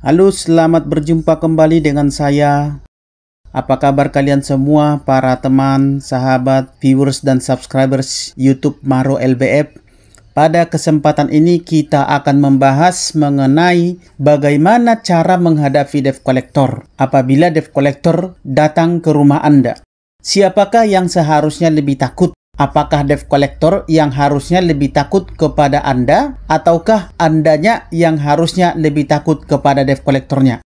Halo, selamat berjumpa kembali dengan saya. Apa kabar kalian semua, para teman, sahabat, viewers, dan subscribers YouTube Maro LBF? Pada kesempatan ini kita akan membahas mengenai bagaimana cara menghadapi debt collector apabila debt collector datang ke rumah Anda. Siapakah yang seharusnya lebih takut? Apakah debt collector yang harusnya lebih takut kepada Anda, ataukah Andanya yang harusnya lebih takut kepada debt collectornya?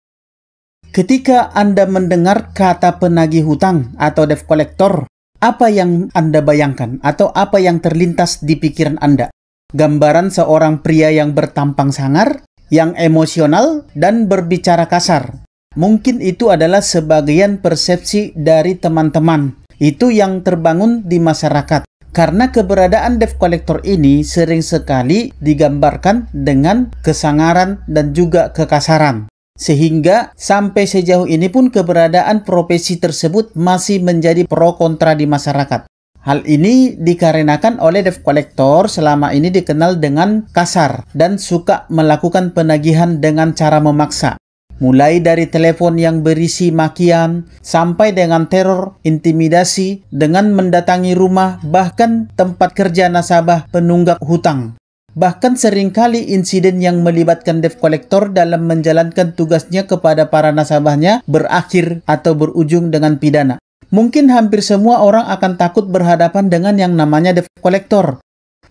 Ketika Anda mendengar kata penagih hutang atau debt collector, apa yang Anda bayangkan atau apa yang terlintas di pikiran Anda? Gambaran seorang pria yang bertampang sangar, yang emosional, dan berbicara kasar. Mungkin itu adalah sebagian persepsi dari teman-teman. Itu yang terbangun di masyarakat. Karena keberadaan debt collector ini sering sekali digambarkan dengan kesangaran dan juga kekasaran. Sehingga sampai sejauh ini pun keberadaan profesi tersebut masih menjadi pro kontra di masyarakat. Hal ini dikarenakan oleh debt collector selama ini dikenal dengan kasar dan suka melakukan penagihan dengan cara memaksa. Mulai dari telepon yang berisi makian, sampai dengan teror, intimidasi, dengan mendatangi rumah, bahkan tempat kerja nasabah penunggak hutang. Bahkan seringkali insiden yang melibatkan debt collector dalam menjalankan tugasnya kepada para nasabahnya berakhir atau berujung dengan pidana. Mungkin hampir semua orang akan takut berhadapan dengan yang namanya debt collector.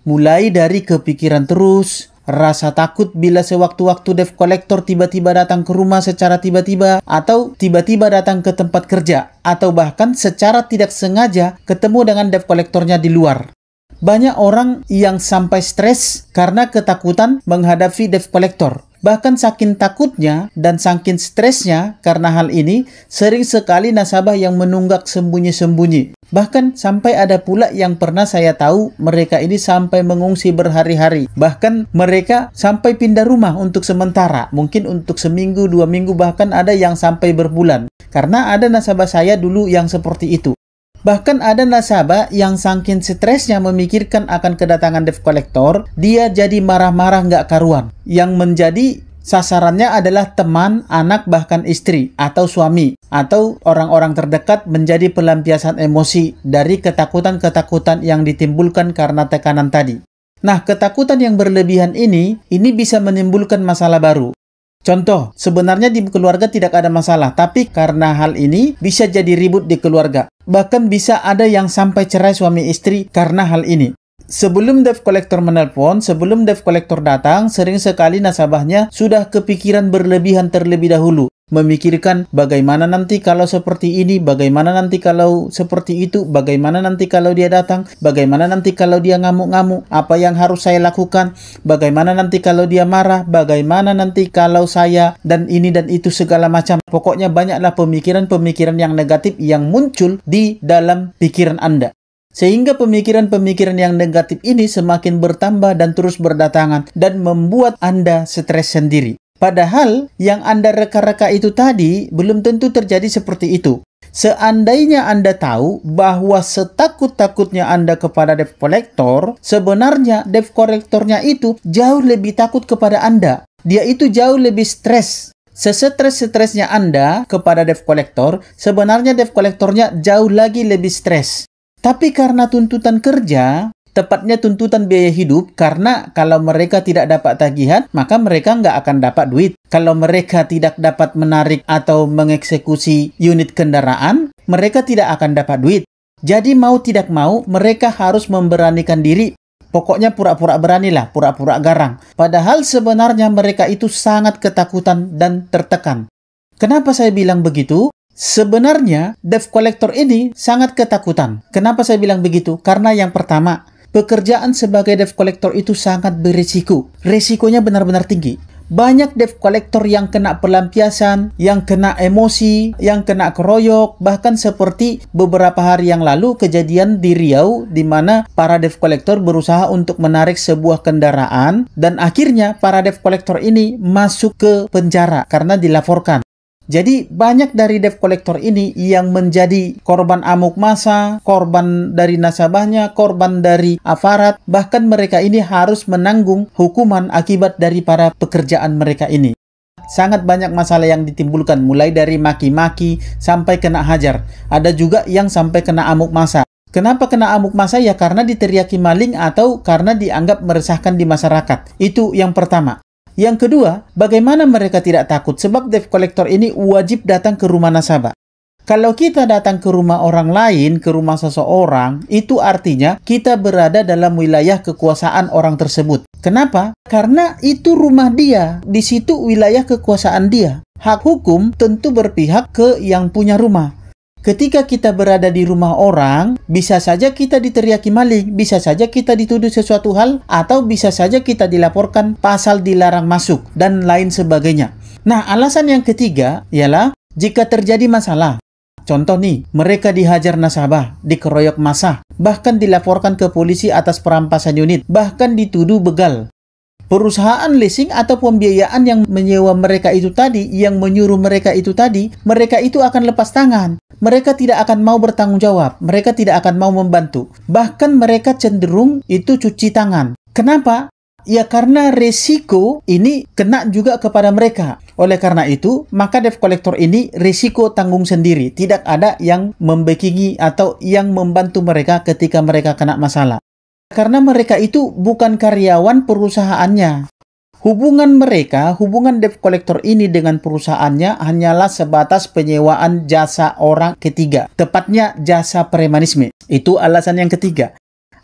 Mulai dari kepikiran terus, rasa takut bila sewaktu-waktu debt collector tiba-tiba datang ke rumah secara tiba-tiba, atau tiba-tiba datang ke tempat kerja, atau bahkan secara tidak sengaja ketemu dengan debt collectornya di luar. Banyak orang yang sampai stres karena ketakutan menghadapi debt collector. Bahkan saking takutnya dan saking stresnya karena hal ini, sering sekali nasabah yang menunggak sembunyi-sembunyi. Bahkan sampai ada pula yang pernah saya tahu mereka ini sampai mengungsi berhari-hari. Bahkan mereka sampai pindah rumah untuk sementara. Mungkin untuk seminggu, 2 minggu, bahkan ada yang sampai berbulan. Karena ada nasabah saya dulu yang seperti itu. Bahkan ada nasabah yang saking stresnya memikirkan akan kedatangan debt collector, dia jadi marah-marah nggak karuan. Yang menjadi sasarannya adalah teman, anak, bahkan istri, atau suami, atau orang-orang terdekat menjadi pelampiasan emosi dari ketakutan-ketakutan yang ditimbulkan karena tekanan tadi. Nah, ketakutan yang berlebihan ini bisa menimbulkan masalah baru. Contoh, sebenarnya di keluarga tidak ada masalah, tapi karena hal ini bisa jadi ribut di keluarga. Bahkan bisa ada yang sampai cerai suami istri karena hal ini. Sebelum debt collector menelpon, sebelum debt collector datang, sering sekali nasabahnya sudah kepikiran berlebihan terlebih dahulu. Memikirkan bagaimana nanti kalau seperti ini, bagaimana nanti kalau seperti itu, bagaimana nanti kalau dia datang, bagaimana nanti kalau dia ngamuk-ngamuk, apa yang harus saya lakukan, bagaimana nanti kalau dia marah, bagaimana nanti kalau saya dan ini dan itu segala macam. Pokoknya banyaklah pemikiran-pemikiran yang negatif yang muncul di dalam pikiran Anda. Sehingga pemikiran-pemikiran yang negatif ini semakin bertambah dan terus berdatangan dan membuat Anda stres sendiri. Padahal yang Anda reka-reka itu tadi belum tentu terjadi seperti itu. Seandainya Anda tahu bahwa setakut-takutnya Anda kepada debt collector, sebenarnya debt collectornya itu jauh lebih takut kepada Anda. Dia itu jauh lebih stres. Sesetres-stresnya Anda kepada debt collector, sebenarnya debt collectornya jauh lagi lebih stres. Tapi karena tuntutan kerja, tepatnya tuntutan biaya hidup, karena kalau mereka tidak dapat tagihan, maka mereka nggak akan dapat duit. Kalau mereka tidak dapat menarik atau mengeksekusi unit kendaraan, mereka tidak akan dapat duit. Jadi mau tidak mau, mereka harus memberanikan diri. Pokoknya pura-pura beranilah, pura-pura garang. Padahal sebenarnya mereka itu sangat ketakutan dan tertekan. Kenapa saya bilang begitu? Sebenarnya debt collector ini sangat ketakutan. Kenapa saya bilang begitu? Karena yang pertama, pekerjaan sebagai debt collector itu sangat berisiko. Risikonya benar-benar tinggi. Banyak debt collector yang kena pelampiasan, yang kena emosi, yang kena keroyok. Bahkan seperti beberapa hari yang lalu kejadian di Riau, di mana para debt collector berusaha untuk menarik sebuah kendaraan, dan akhirnya para debt collector ini masuk ke penjara karena dilaporkan. Jadi banyak dari debt collector ini yang menjadi korban amuk massa, korban dari nasabahnya, korban dari aparat, bahkan mereka ini harus menanggung hukuman akibat dari para pekerjaan mereka ini. sangat banyak masalah yang ditimbulkan, mulai dari maki-maki sampai kena hajar. Ada juga yang sampai kena amuk massa. Kenapa kena amuk massa? Ya karena diteriaki maling atau karena dianggap meresahkan di masyarakat. Itu yang pertama. Yang kedua, bagaimana mereka tidak takut? Sebab debt collector ini wajib datang ke rumah nasabah. Kalau kita datang ke rumah orang lain, ke rumah seseorang, itu artinya kita berada dalam wilayah kekuasaan orang tersebut. Kenapa? Karena itu rumah dia. Di situ wilayah kekuasaan dia. Hak hukum tentu berpihak ke yang punya rumah. Ketika kita berada di rumah orang, bisa saja kita diteriaki maling, bisa saja kita dituduh sesuatu hal, atau bisa saja kita dilaporkan pasal dilarang masuk, dan lain sebagainya. Nah, alasan yang ketiga ialah jika terjadi masalah. Contoh nih, mereka dihajar nasabah, dikeroyok massa, bahkan dilaporkan ke polisi atas perampasan unit, bahkan dituduh begal. Perusahaan leasing atau pembiayaan yang menyewa mereka itu tadi, yang menyuruh mereka itu tadi, mereka itu akan lepas tangan. Mereka tidak akan mau bertanggung jawab. Mereka tidak akan mau membantu. Bahkan mereka cenderung itu cuci tangan. Kenapa? Ya karena resiko ini kena juga kepada mereka. Oleh karena itu, maka debt collector ini resiko tanggung sendiri. Tidak ada yang membackingi atau yang membantu mereka ketika mereka kena masalah. Karena mereka itu bukan karyawan perusahaannya. Hubungan mereka, hubungan debt collector ini dengan perusahaannya hanyalah sebatas penyewaan jasa orang ketiga. Tepatnya jasa premanisme. Itu alasan yang ketiga.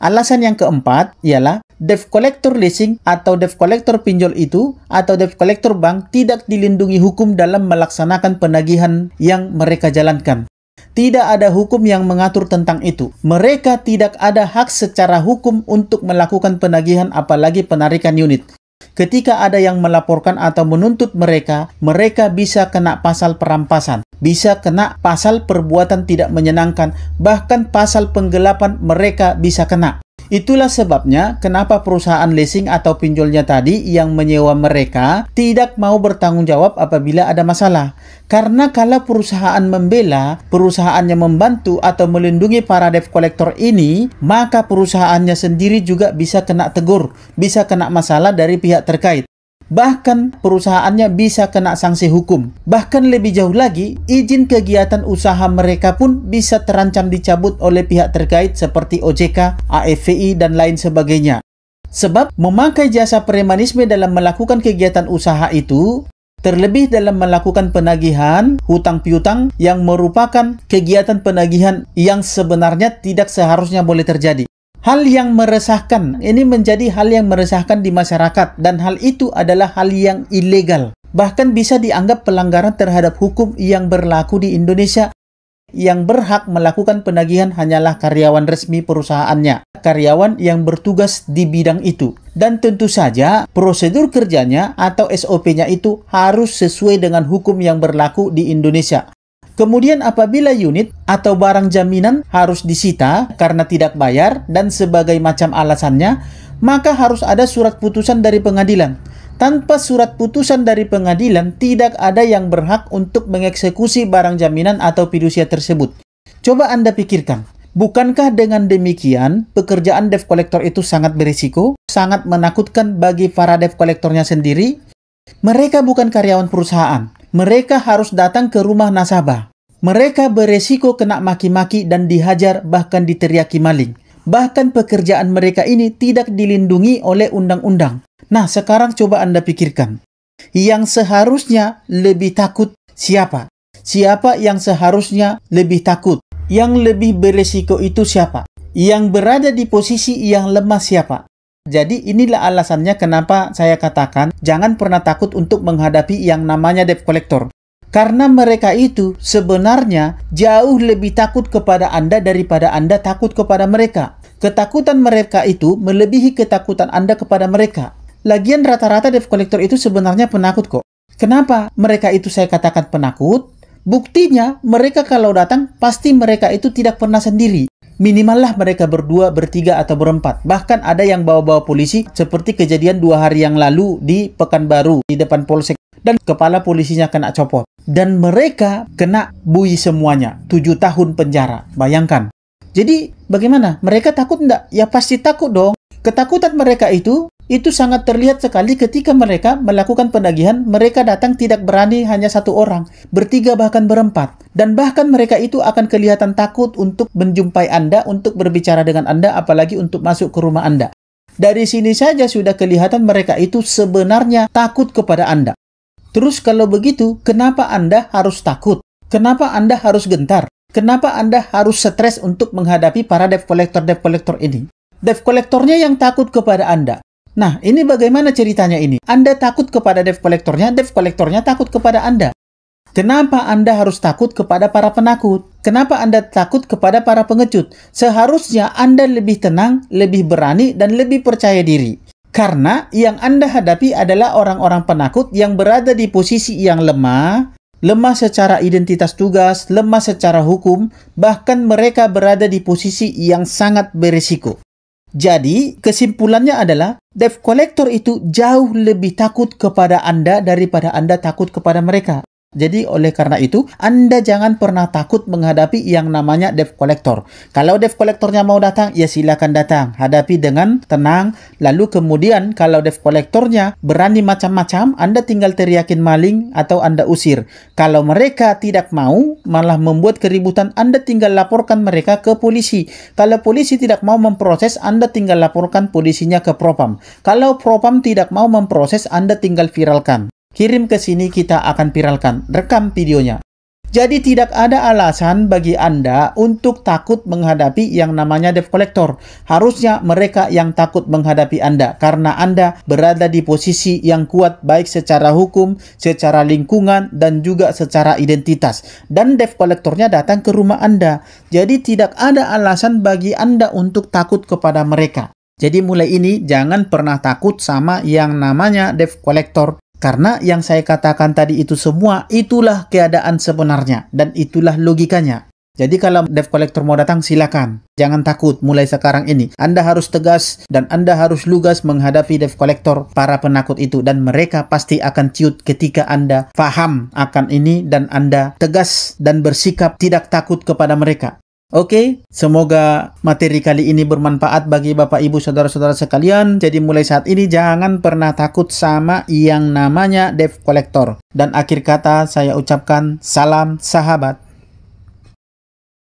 Alasan yang keempat ialah debt collector leasing atau debt collector pinjol itu atau debt collector bank tidak dilindungi hukum dalam melaksanakan penagihan yang mereka jalankan. Tidak ada hukum yang mengatur tentang itu. Mereka tidak ada hak secara hukum untuk melakukan penagihan apalagi penarikan unit. Ketika ada yang melaporkan atau menuntut mereka, mereka bisa kena pasal perampasan, bisa kena pasal perbuatan tidak menyenangkan, bahkan pasal penggelapan mereka bisa kena. Itulah sebabnya kenapa perusahaan leasing atau pinjolnya tadi yang menyewa mereka tidak mau bertanggung jawab apabila ada masalah. Karena kalau perusahaan membela, perusahaannya membantu atau melindungi para debt collector ini, maka perusahaannya sendiri juga bisa kena tegur, bisa kena masalah dari pihak terkait. Bahkan perusahaannya bisa kena sanksi hukum. Bahkan lebih jauh lagi, izin kegiatan usaha mereka pun bisa terancam dicabut oleh pihak terkait seperti OJK, AFVI, dan lain sebagainya. Sebab memakai jasa premanisme dalam melakukan kegiatan usaha itu, terlebih dalam melakukan penagihan hutang piutang yang merupakan kegiatan penagihan yang sebenarnya tidak seharusnya boleh terjadi. Hal yang meresahkan, ini menjadi hal yang meresahkan di masyarakat dan hal itu adalah hal yang ilegal. Bahkan bisa dianggap pelanggaran terhadap hukum yang berlaku di Indonesia. Yang berhak melakukan penagihan hanyalah karyawan resmi perusahaannya, karyawan yang bertugas di bidang itu. Dan tentu saja prosedur kerjanya atau SOP-nya itu harus sesuai dengan hukum yang berlaku di Indonesia. Kemudian apabila unit atau barang jaminan harus disita karena tidak bayar dan sebagai macam alasannya, maka harus ada surat putusan dari pengadilan. Tanpa surat putusan dari pengadilan, tidak ada yang berhak untuk mengeksekusi barang jaminan atau fidusia tersebut. Coba Anda pikirkan, bukankah dengan demikian pekerjaan debt collector itu sangat berisiko, sangat menakutkan bagi para debt collectornya sendiri? Mereka bukan karyawan perusahaan. Mereka harus datang ke rumah nasabah. Mereka beresiko kena maki-maki dan dihajar bahkan diteriaki maling. Bahkan pekerjaan mereka ini tidak dilindungi oleh undang-undang. Nah, sekarang coba Anda pikirkan. Yang seharusnya lebih takut siapa? Siapa yang seharusnya lebih takut? Yang lebih beresiko itu siapa? Yang berada di posisi yang lemah siapa? Jadi inilah alasannya kenapa saya katakan jangan pernah takut untuk menghadapi yang namanya debt collector. Karena mereka itu sebenarnya jauh lebih takut kepada Anda daripada Anda takut kepada mereka. Ketakutan mereka itu melebihi ketakutan Anda kepada mereka. Lagian rata-rata debt collector itu sebenarnya penakut kok. Kenapa mereka itu saya katakan penakut? Buktinya mereka kalau datang pasti mereka itu tidak pernah sendiri. Minimal lah mereka berdua, bertiga, atau berempat. Bahkan ada yang bawa-bawa polisi seperti kejadian 2 hari yang lalu di Pekanbaru di depan polsek. Dan kepala polisinya kena copot. Dan mereka kena bui semuanya. 7 tahun penjara. Bayangkan. Jadi bagaimana? Mereka takut enggak? Ya pasti takut dong. Ketakutan mereka itu Itu sangat terlihat sekali ketika mereka melakukan penagihan, mereka datang tidak berani hanya satu orang, bertiga bahkan berempat. Dan bahkan mereka itu akan kelihatan takut untuk menjumpai Anda, untuk berbicara dengan Anda, apalagi untuk masuk ke rumah Anda. Dari sini saja sudah kelihatan mereka itu sebenarnya takut kepada Anda. Terus kalau begitu, kenapa Anda harus takut? Kenapa Anda harus gentar? Kenapa Anda harus stres untuk menghadapi para debt collector ini? Debt collectornya yang takut kepada Anda. Nah, ini bagaimana ceritanya ini? Anda takut kepada debt collectornya takut kepada Anda. Kenapa Anda harus takut kepada para penakut? Kenapa Anda takut kepada para pengecut? Seharusnya Anda lebih tenang, lebih berani, dan lebih percaya diri. Karena yang Anda hadapi adalah orang-orang penakut yang berada di posisi yang lemah secara identitas tugas, lemah secara hukum, bahkan mereka berada di posisi yang sangat berisiko. Jadi, kesimpulannya adalah, debt collector itu jauh lebih takut kepada Anda daripada Anda takut kepada mereka. Jadi, oleh karena itu, Anda jangan pernah takut menghadapi yang namanya debt collector. Kalau debt collectornya mau datang, ya silakan datang. Hadapi dengan tenang. Lalu kemudian, kalau debt collectornya berani macam-macam, Anda tinggal teriakin maling atau Anda usir. Kalau mereka tidak mau, malah membuat keributan, Anda tinggal laporkan mereka ke polisi. Kalau polisi tidak mau memproses, Anda tinggal laporkan polisinya ke Propam. Kalau Propam tidak mau memproses, Anda tinggal viralkan. Kirim ke sini, kita akan viralkan. Rekam videonya. Jadi tidak ada alasan bagi Anda untuk takut menghadapi yang namanya debt collector. Harusnya mereka yang takut menghadapi Anda. Karena Anda berada di posisi yang kuat baik secara hukum, secara lingkungan, dan juga secara identitas. Dan debt collectornya datang ke rumah Anda. Jadi tidak ada alasan bagi Anda untuk takut kepada mereka. Jadi mulai ini jangan pernah takut sama yang namanya debt collector. Karena yang saya katakan tadi itu semua, itulah keadaan sebenarnya. Dan itulah logikanya. Jadi kalau debt collector mau datang, silakan. Jangan takut mulai sekarang ini. Anda harus tegas dan Anda harus lugas menghadapi debt collector, para penakut itu. Dan mereka pasti akan ciut ketika Anda paham akan ini dan Anda tegas dan bersikap tidak takut kepada mereka. Oke, semoga materi kali ini bermanfaat bagi Bapak Ibu Saudara-saudara sekalian. Jadi mulai saat ini jangan pernah takut sama yang namanya debt collector. Dan akhir kata saya ucapkan salam sahabat.